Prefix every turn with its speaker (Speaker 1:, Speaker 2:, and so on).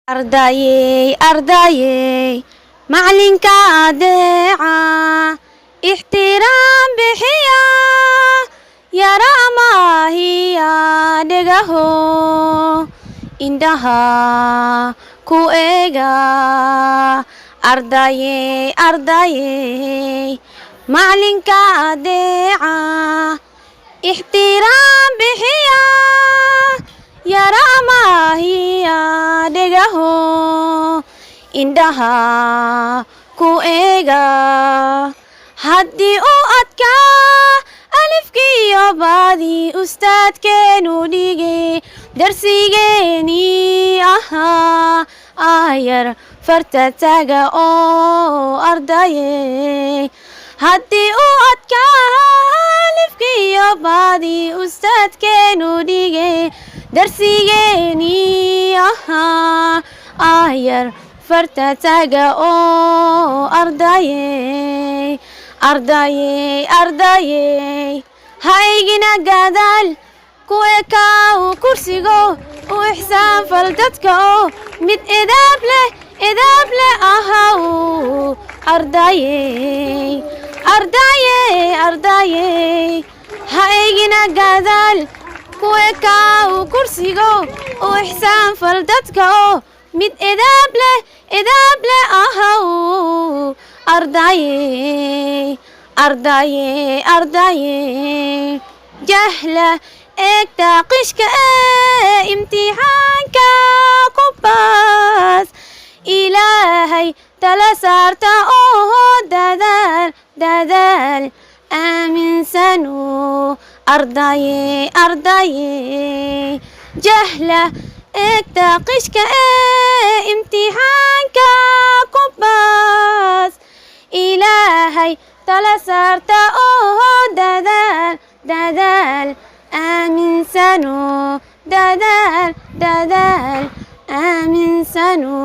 Speaker 1: Ardayey, ardayey, macalinka adeeca, ixtiraam bixiya, yara maahiya dhegaho, indhaha ku eega. Ardayey, ardayey, macalinka adeeca, ixtiraam bixiya, yara maahiya dhegaho, indhaha ku eega. Haddii uu adkaa alifkiyo baadii ustaadkeenu dhigay darsigeenii ahaa aayar farta taga oo ardayey. Haddii uu adkaa alifkiyo baadii ustaadkeenu dhigay darsigeenii ahaa aayar farta taga oo ardayey. Ardayey, ardayey, ha igina gadaal ku ekaaw kursigo u ixsaan fal dadka oo mid edaab leh ahaw. Ardayey, ardayey, ardayey, ha igina gadaal ku ekaaw kursigo u ixsaan fal dadka oo mid edaab leh ahaw. Ardayey, ardayey, ardayey, jahla eegta qishka imtixaanka ku baas, ilaahay tala saarta oo dadaal aaminsano. Ardayey, ardayey, jahla eegta qishka imtixaanka ku baas, ilaahay tala saarta oo dadaal aaminsano. Dadaal aaminsano.